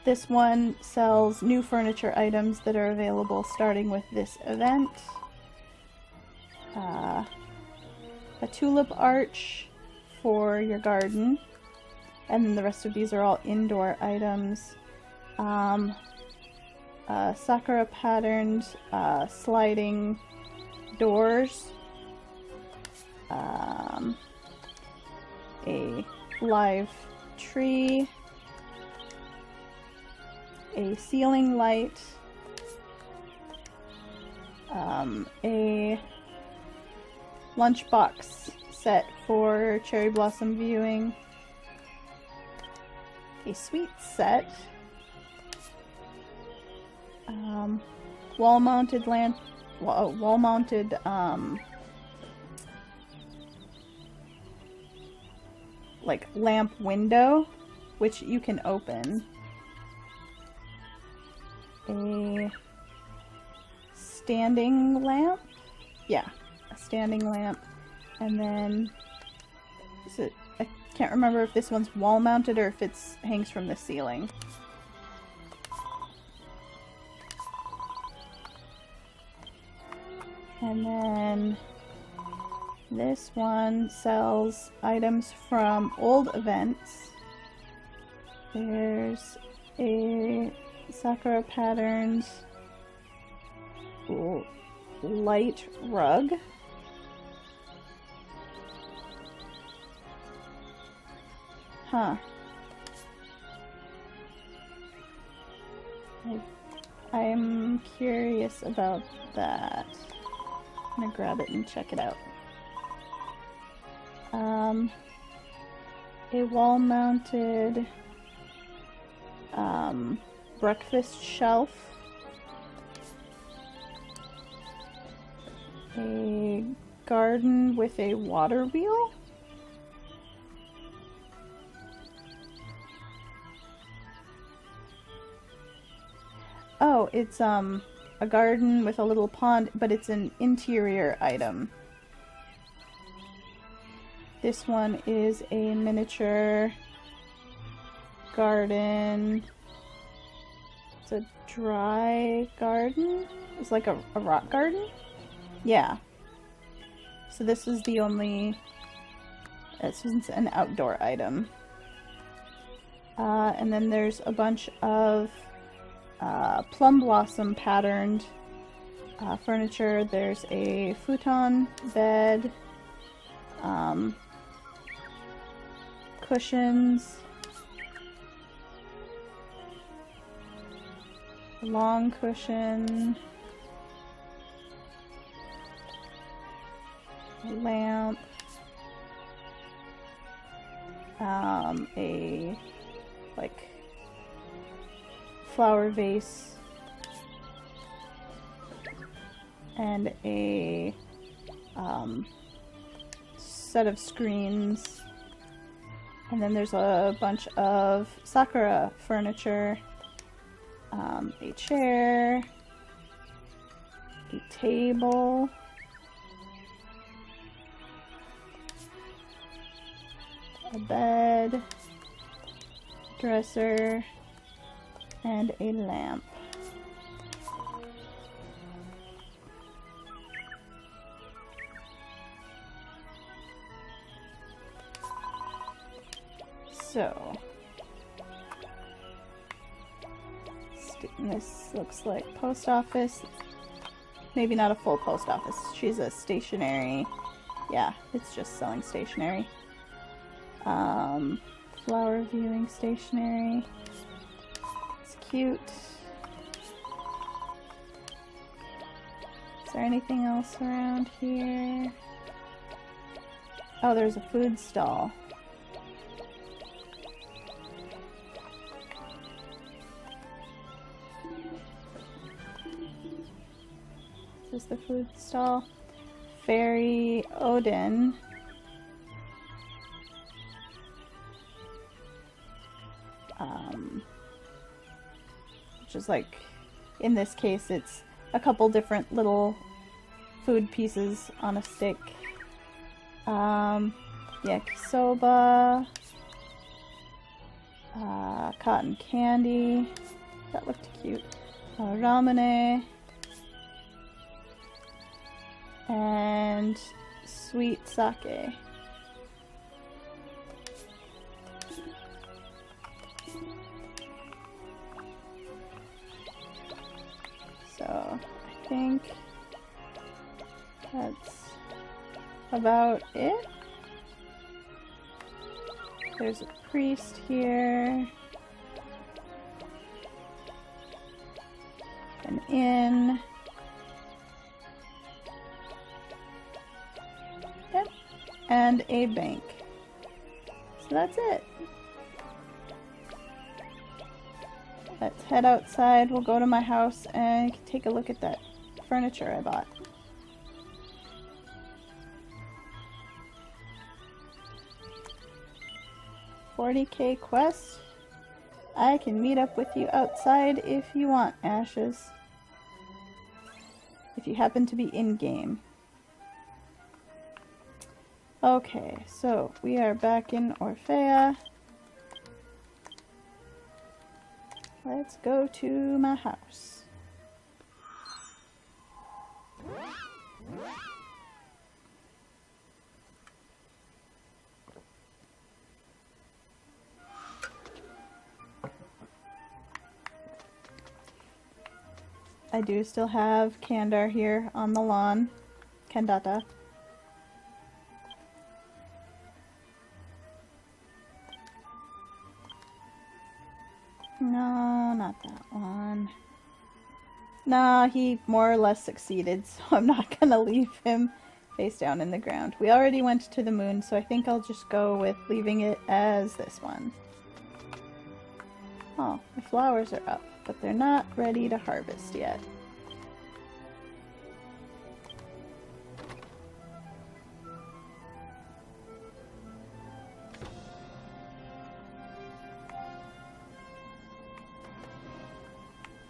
This one sells new furniture items that are available starting with this event. A tulip arch for your garden, and then the rest of these are all indoor items. Sakura patterned sliding doors, a live tree, a ceiling light, a lunchbox set for cherry blossom viewing, a sweet set, wall-mounted lamp, wall-mounted like lamp window, which you can open, a standing lamp, yeah, a standing lamp, and then I can't remember if this one's wall mounted or if it hangs from the ceiling. And then this one sells items from old events. There's A Sakura Patterns light rug. Huh. I'm curious about that. I'm gonna grab it and check it out. A wall-mounted breakfast shelf. A garden with a water wheel. Oh, it's a garden with a little pond, but it's an interior item. This one is a miniature garden. It's a dry garden? It's like a rock garden? Yeah. So this is the only... This is an outdoor item. And then there's a bunch of plum blossom patterned furniture. There's a futon, bed, cushions, a long cushion, a lamp, a like flower vase, and a set of screens. And then there's a bunch of Sakura furniture, a chair, a table, a bed, dresser, and a lamp. So, this looks like post office. Maybe not a full post office. She's a stationery. Yeah, it's just selling stationery. Flower viewing stationery. It's cute. Is there anything else around here? Oh, there's a food stall. This is the food stall. Fairy Odin. Which is like, in this case, it's a couple different little food pieces on a stick. Yakisoba. Cotton candy. That looked cute. Ramune. And sweet sake. So I think that's about it. There's a priest here. An inn. Yep. And a bank. So that's it. Let's head outside. We'll go to my house and take a look at that furniture I bought. $40K quest. I can meet up with you outside if you want, Ashes. If you happen to be in-game. Okay, so we are back in Orphea. Let's go to my house. I do still have Kandar here on the lawn. Kandata. No, not that one. Nah, he more or less succeeded, so I'm not gonna leave him face down in the ground. We already went to the moon, so I think I'll just go with leaving it as this one. Oh, the flowers are up, but they're not ready to harvest yet.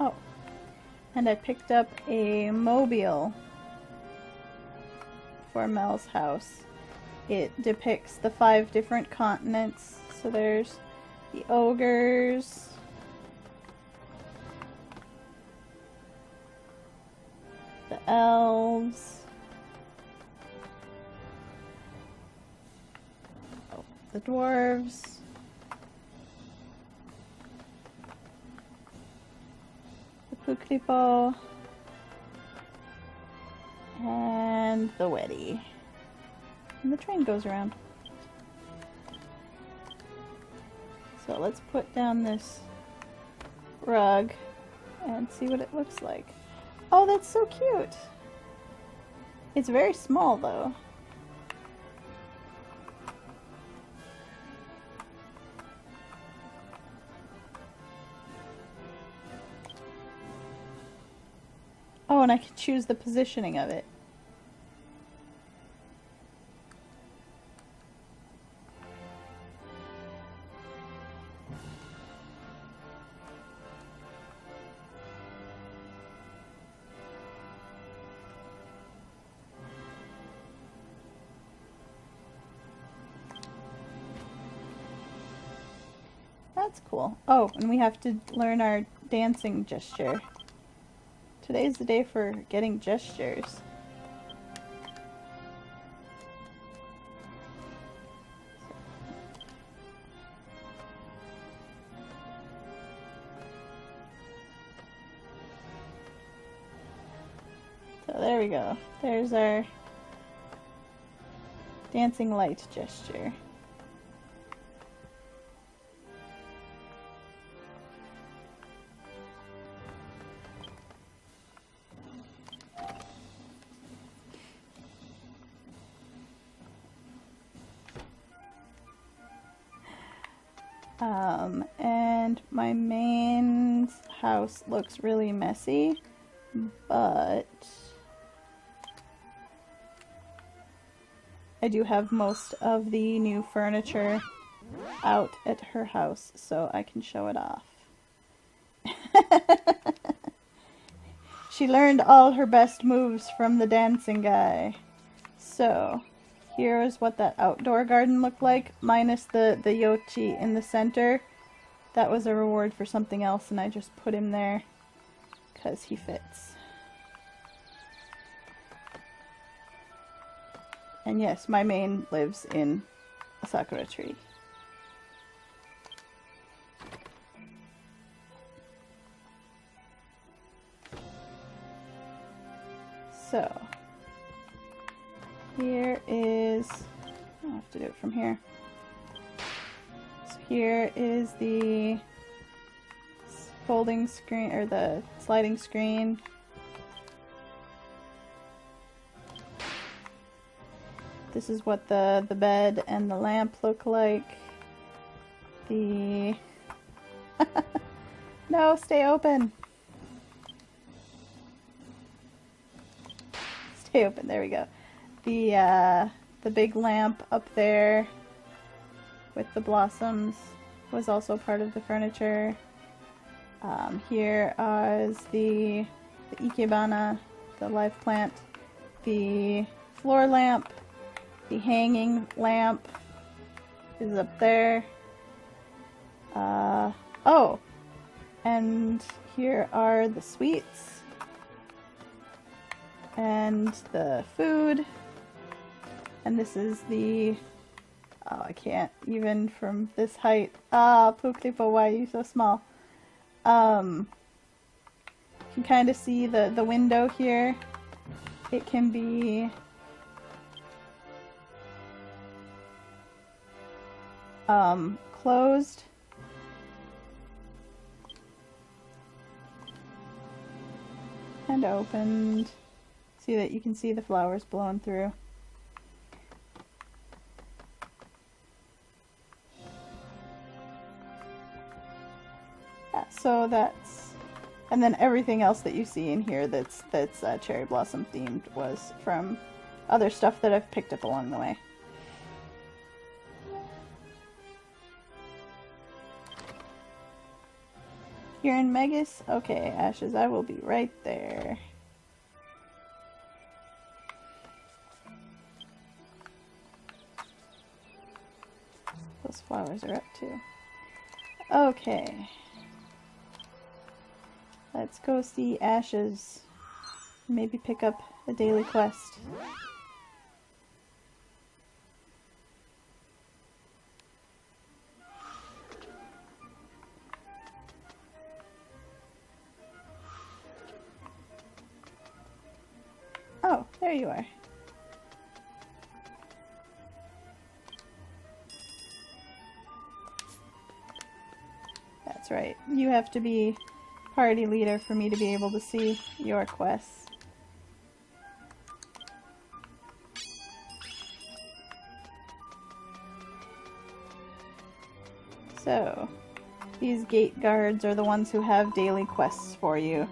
Oh, and I picked up a mobile for Mel's house. It depicts the 5 different continents. So there's the ogres, the elves, oh, the dwarves, the Puklipo, and the Weddy. And the train goes around. So let's put down this rug and see what it looks like. Oh, that's so cute! It's very small though. Oh, and I can choose the positioning of it. That's cool. Oh, and we have to learn our dancing gesture. Today's the day for getting gestures. So there we go. There's our dancing light gesture. And my main house looks really messy, but I do have most of the new furniture out at her house, so I can show it off. She learned all her best moves from the dancing guy. So here's what that outdoor garden looked like, minus the yochi in the center. That was a reward for something else, and I just put him there because he fits. And yes, my main lives in a sakura tree. So here is, I'll have to do it from here. So here is the folding screen, or the sliding screen. This is what the bed and the lamp look like. The no, stay open. Stay open. There we go. The big lamp up there with the blossoms was also part of the furniture. Here is the ikebana, the live plant, the floor lamp, the hanging lamp is up there. Oh, and here are the sweets and the food. And this is the, oh, I can't even from this height. Ah, Puklipo, why are you so small? You can kind of see the window here. It can be closed. And opened. See that you can see the flowers blowing through. Yeah, so that's, and then everything else that you see in here that's cherry blossom themed was from other stuff that I've picked up along the way. You're in Megas? Okay, Ashes, I will be right there. Those flowers are up too. Okay. Let's go see Ashes. Maybe pick up a daily quest. Oh, there you are. That's right. You have to be party leader for me to be able to see your quests. So, these gate guards are the ones who have daily quests for you.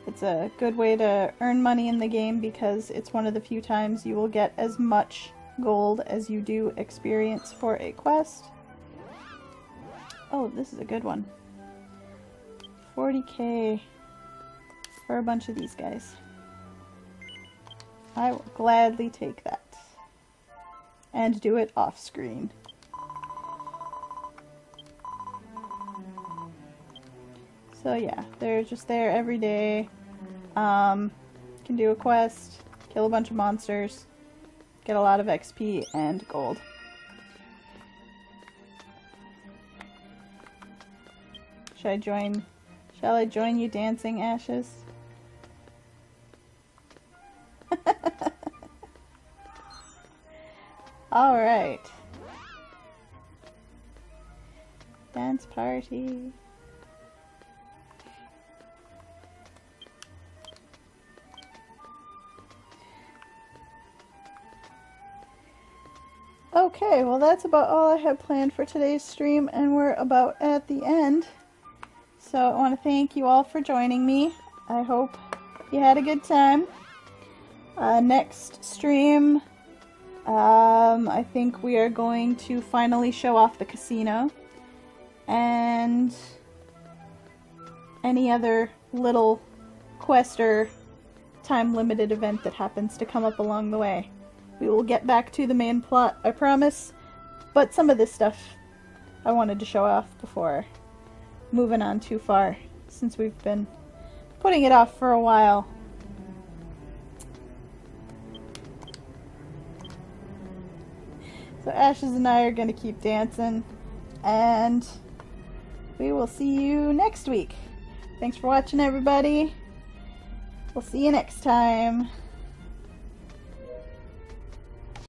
It's a good way to earn money in the game because it's one of the few times you will get as much gold as you do experience for a quest. Oh, this is a good one. 40k for a bunch of these guys. I will gladly take that. And do it off screen. So yeah, they're just there every day. Can do a quest, kill a bunch of monsters, get a lot of XP and gold. Shall I join you dancing, Ashes? Alright. Dance party. Okay, well that's about all I had planned for today's stream, and we're about at the end. So I want to thank you all for joining me. I hope you had a good time. Next stream, I think we are going to finally show off the casino. And any other little quest or time-limited event that happens to come up along the way. We will get back to the main plot, I promise. But some of this stuff I wanted to show off before moving on too far, since we've been putting it off for a while. So Ashes and I are going to keep dancing, and we will see you next week. Thanks for watching, everybody. We'll see you next time.